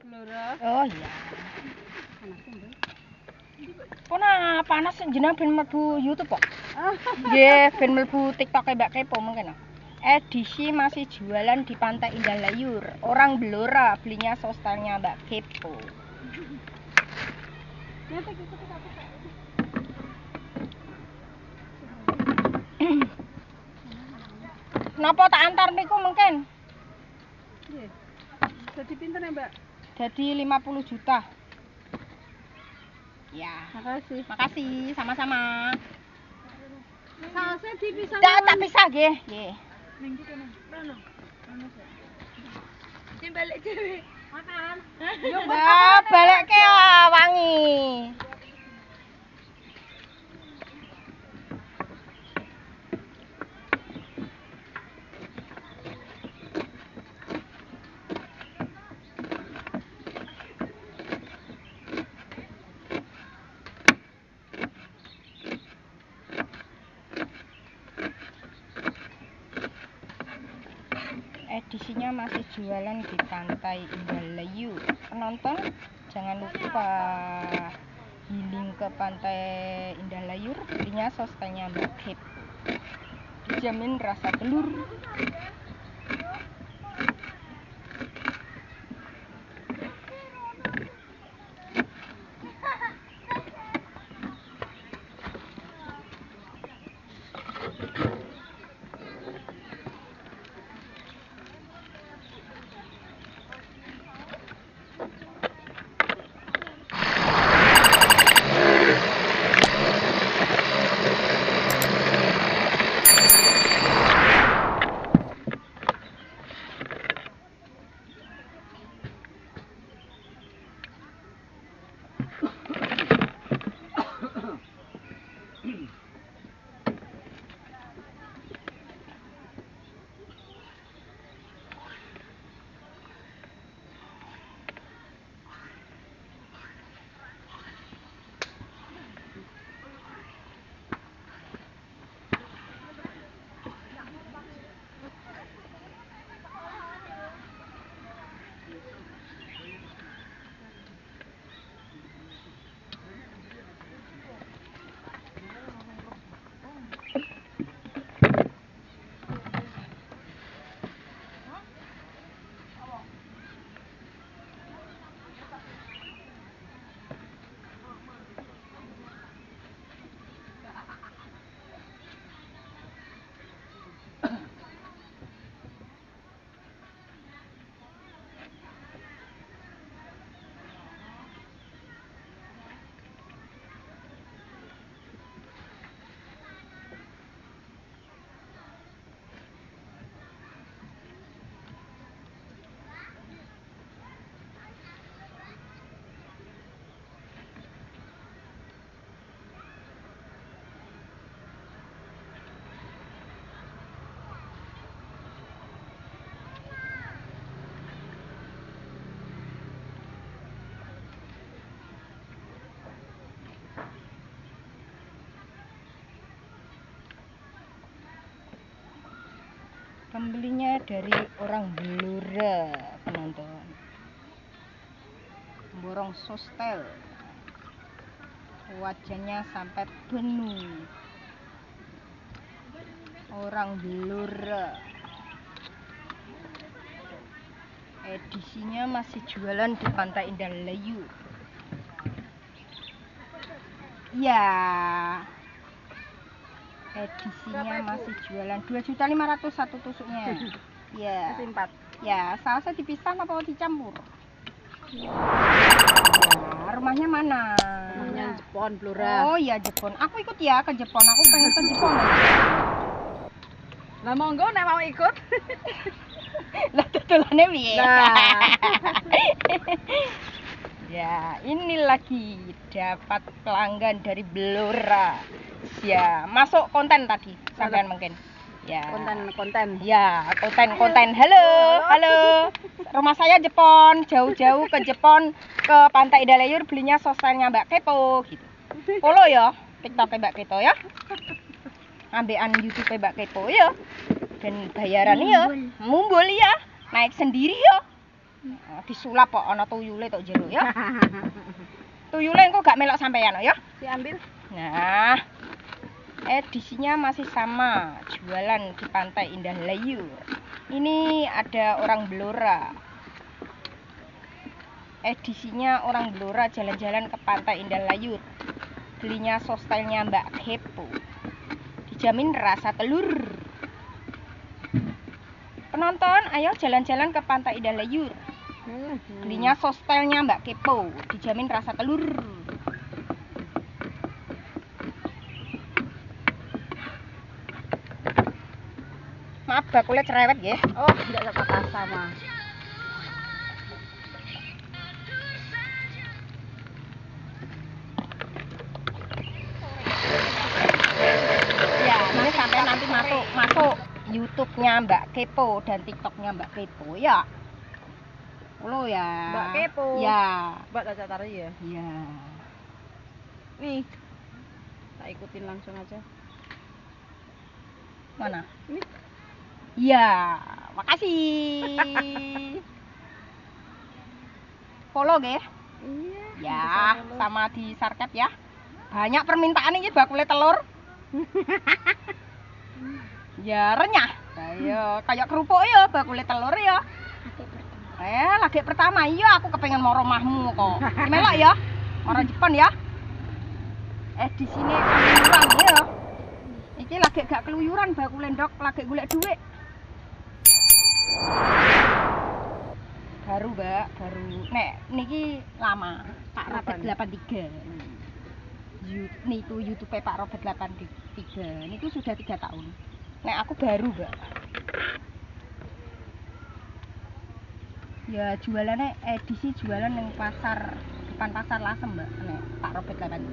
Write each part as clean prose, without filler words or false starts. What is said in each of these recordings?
Oh iya. Pona panas jenengan ben mlebu YouTube kok. Nggih, ben mlebu TikTok Mbak Kepo mungkin. Edisi masih jualan di Pantai Indah Layur. Orang Blora belinya sostelnya Mbak Kepo. Napa tak antar niku mungkin? Nggih. Jadi pinten ya, Mbak? Jadi 50 juta. Ya. Makasih. Makasih, sama-sama. Sausnya dipisah. Tak pisah nggih, nggih. Ning kene. Rono. Rono. Balik dhewe. Makan. Yo, Mbak, balekke wangi. Edisinya masih jualan di Pantai Indah Layur. Penonton jangan lupa healing ke Pantai Indah Layur, belinya sostelnya Mbak Kepo. Dijamin rasa telur. Pembelinya dari orang Blora, penonton. Borong sostel. Wajahnya sampai penuh. Orang Blora. Edisinya masih jualan di Pantai Indah Layur. Ya. Edisinya masih jualan 2.500.000 satu tusuknya. Ya. Masih 4. Ya, sausnya dipisah apa dicampur? Nah, rumahnya mana? Rumahnya Jepon, Blora. Oh iya Jepon. Aku ikut ya ke Jepon. Aku pengen ke Jepon. Lah monggo nek mau ikut. Lah tutulane piye? Nah. Ya, ini lagi dapat pelanggan dari Blora. Ya, masuk konten tadi sampean mungkin. Ya. Konten. Ya, konten. Halo. Rumah saya Jepon, jauh-jauh ke Jepon, ke Pantai Indah Layur belinya sostelnya Mbak Kepo gitu. Follow ya TikTok Mbak Kepo ya. Ambekan YouTube Mbak Kepo ya. Dan bayaran ya mumbul ya. Naik sendiri ya. Disulap kok ana tuyule tok jero ya. Tuyule engko gak melok sampean ya. Diambil. Nah, edisinya masih sama, jualan di Pantai Indah Layur. Ini ada orang Blora. Edisinya orang Blora jalan-jalan ke Pantai Indah Layur. Belinya sostylenya Mbak Kepo. Dijamin rasa telur. Penonton, ayo jalan-jalan ke Pantai Indah Layur. Belinya sostylenya Mbak Kepo. Dijamin rasa telur. Maaf bakulnya cerewet ya. Oh, tidak apa-apa sama. Ya, ini sampai nanti masuk YouTube-nya Mbak Kepo dan TikTok-nya Mbak Kepo ya. Halo ya. Mbak Kepo. Ya. Mbak Caca Tari ya. Ya. Nih. Tak ikutin langsung aja. Mana? Ini. Ya, makasih. Follow nggih. Iya. Ya, sama di Sarket ya. Banyak permintaan ini bakule telur. Ya renyah. Ayo, kayak kerupuk ya bakule telur ya. Lagi pertama iya aku kepengen mau rumahmu kok. Melok ya. Orang Jepang ya. Di sini keluyuran ya. Iki lagi gak keluyuran bakule ndok lagi golek duit. Baru Mbak, baru. Nek niki lama. Pak Robert 83. Niku YouTube Pak Robert 83. Niku sudah 3 tahun. Nek aku baru, Mbak. Ya jualannya edisi jualan yang pasar depan pasar Lasem, Mbak. Nek Pak Robert 83.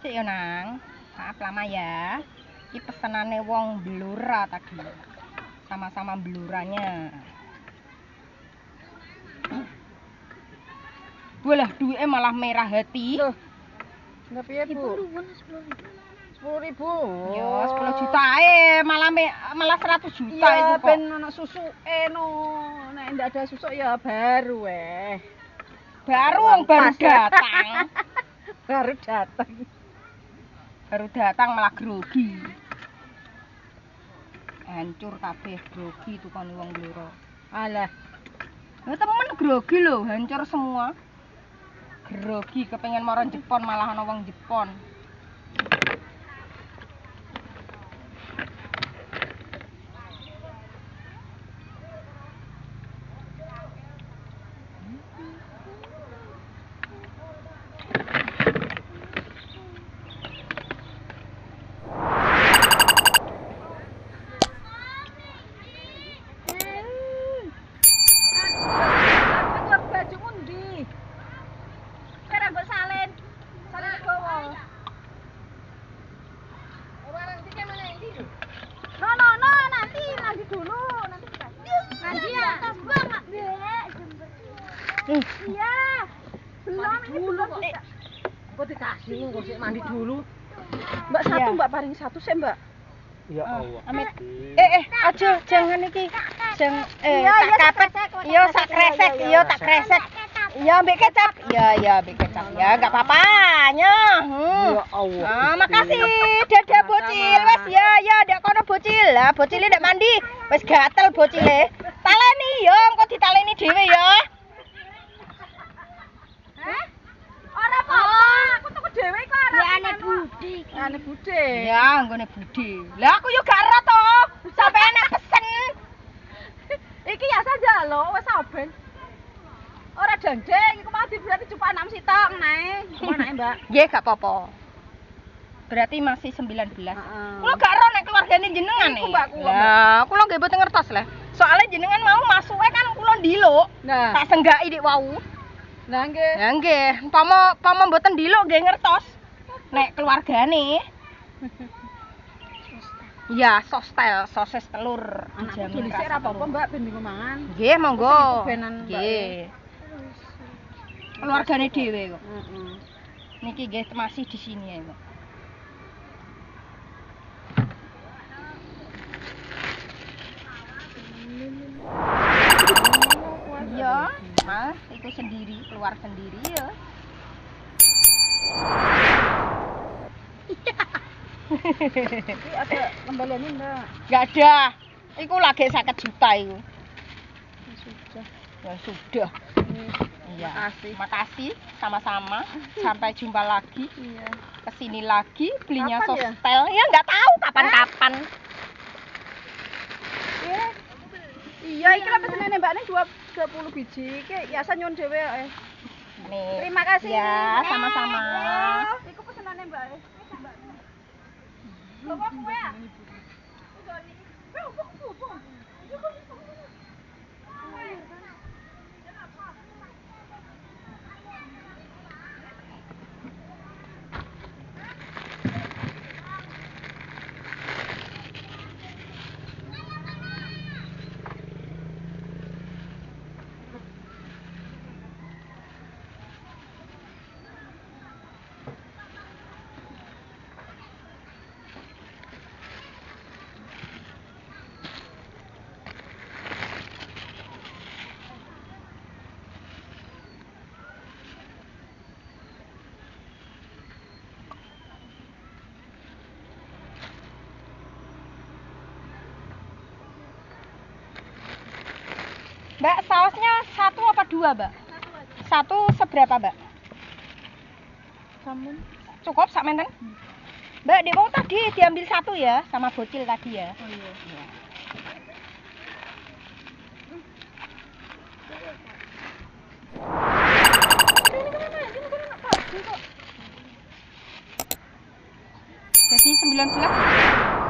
Cik ya nang, maaf lama ya. Ini pesenannya wong Blora tadi. Sama-sama Bloranya. Walah duitnya malah merah hati. Loh. Enggak piye, Bu? 10.000. Ya 10 juta malah 100 juta Iya, itu kok. ben ono susu no. Nek ndak ada susu ya baru Baru baru datang. Baru datang. Baru datang malah grogi. Hancur kabeh grogi tukang wong Blora. Alah, Ya temen grogi lho, hancur semua. Grogi kepengen marang Jepon malah ana wong Jepon. Iya. Belum ini belum. Kok dikasih kok sik mandi dulu. Mbak satu, Iya. Mbak paling satu sih, Mbak. Ya Allah. Amit. Aja jangan iki. Iya, Tak kapet. Iya sak kresek, iya tak kresek. Iya ambek kecap. Iya ambek kecap. Ya enggak apa-apa. Nya. Ya Allah. Ah, makasih. Dadah bocil. Wes ya ndak kono bocil. Lah bocile ndak mandi. Wes gatel bocile. Taleni ya, engko ditaleni dhewe ya. Hah? Ora apa-apa. Aku tuku dhewe kok ora. Ya ane Budi. Ane Budi. Ya, nggone Budi. Lah aku yo gak ero to. Sampai enak pesen. Iki ya saja lho, wis saben. Ora dendeng, iku mau berarti cuma 6 sitok nae. Cuma nae, Mbak. Nggih, gak apa-apa. Berarti masih 19. Heeh. Kula gak ero nek keluargane jenengan Iku, Mbak, kula, Lah, kula nggih boten ngertos lah. Soalnya jenengan mau masuke kan kula ndiluk. Nah, Tak senggaki dik wau. nah nggih. Ya nggih, umpama mboten ndiluk nggih ngertos. Nek keluargane Iya, sostel, sosis telur. Anakku Dijamin dhisik rasa ra apa-apa, telur. Mbak, ben minggu mangan. Nggih, monggo. Terus iku benan, Mbak. Nggih. Keluargane dhewe kok. Heeh. Niki nggih masih di sini ya, Mbak. Iya, Mas, itu sendiri, keluar sendiri ya. Iki ada kembaliannya, Mbak. Enggak ada. Iku lagi 50 juta itu. Sudah. Ya sudah. Iya. Makasih. Makasih sama-sama. Sampai jumpa lagi. Iya. Kesini lagi belinya Kapan ya? sostel. Ya nggak tahu kapan-kapan. Iya, iki lah pesenane Mbak ning 20 biji. Iki biasa nyuwun dhewe kok. Nih. Terima kasih. Ya, sama-sama. Iku pesenane Mbak. Bawa kue ya? Mbak, sausnya satu apa dua, Mbak? Satu seberapa, Mbak? Sampun. Cukup sak menten? Mbak, di wong tadi diambil satu ya, sama bocil tadi ya. Oh iya. Iya. Jadi 19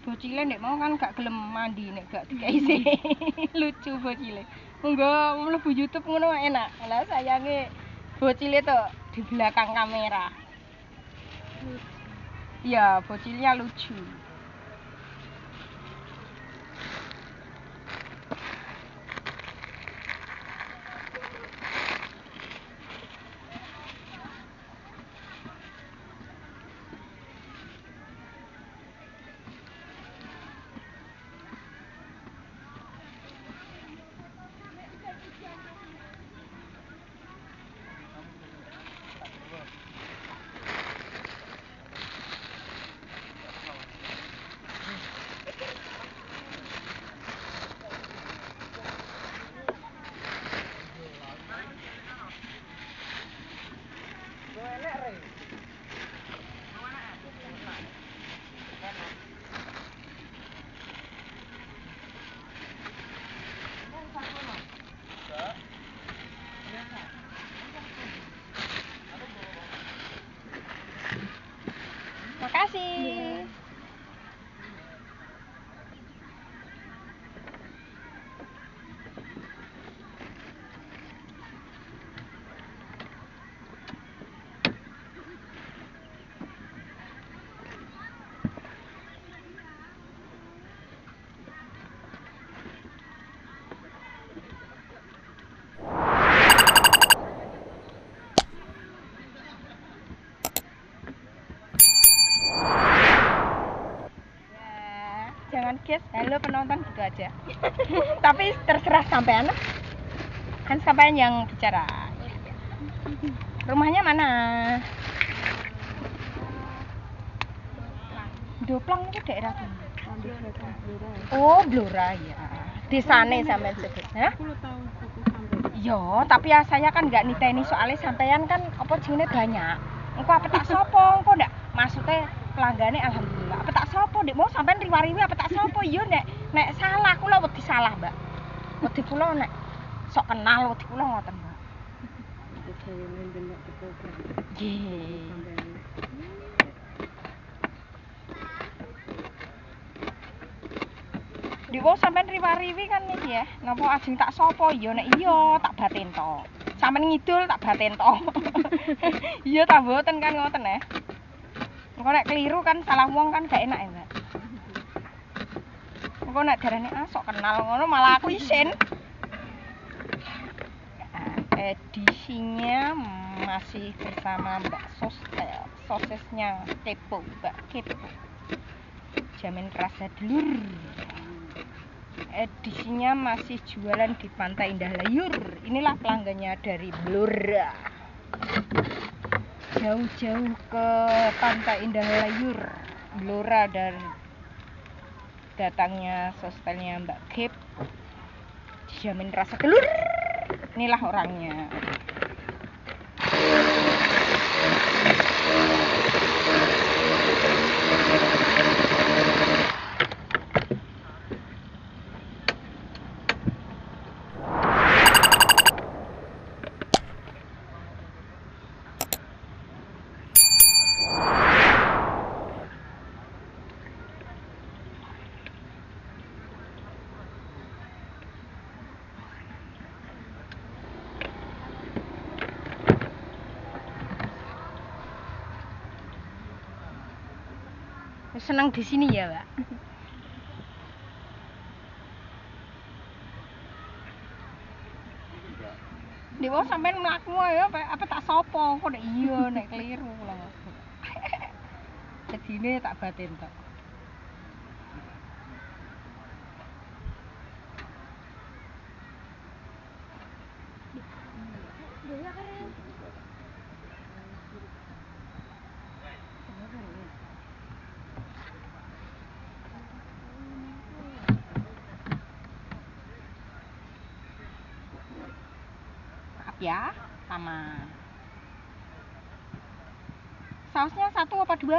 bocile nek mau kan gak gelem mandi nek gak dikai sih. Lucu bocile. Monggo mlebu YouTube ngono enak. Lah sayange bocile tuh di belakang kamera. Iya, bocilnya lucu. Makasih. Jangan guys, halo penonton gitu aja. Tapi terserah sampean. Kan sampean yang bicara. Rumahnya mana? Doplang itu daerah mana? Oh, Blora ya. Desane sampean sebut. Hah? 10 tahun aku sampai. Iya, tapi ya saya kan nggak niteni soalnya sampean kan apa jenenge banyak. Engko apa tak sopo, engko ndak maksudnya pelanggane alhamdulillah. Apa tak sopo, Dik mau sampean riwariwi apa tak sopo? Iya nek salah kula wedi salah, Mbak. Wedi kula nek sok kenal wedi kula ngoten, Mbak. Nggih. Diwo sampean riwariwi kan iki ya. Napa ajeng tak sopo? Iya nek iya tak baten to. Sampeyan ngidul tak baten to. Iya ta mboten kan ngoten ya. Engko nek keliru kan salah wong kan gak enak ya, Mbak. Engko nek darane sok kenal ngono malah aku isin. Edisinya masih bersama Mbak Sostel, sosisnya Kepo, Mbak Kepo. Jamin rasa dulur. Edisinya masih jualan di Pantai Indah Layur. Inilah pelanggannya dari Blora. Jauh-jauh ke Pantai Indah Layur, Blora, dan datangnya sostelnya Mbak Kep. Jamin rasa telur. Inilah orangnya. Senang di sini ya, Mbak. Dewa sampean mlaku ya apa tak sapa kok nek iya nek keliru lho. Jedine tak batin tok. Ya, sama. Sausnya 1 apa 2?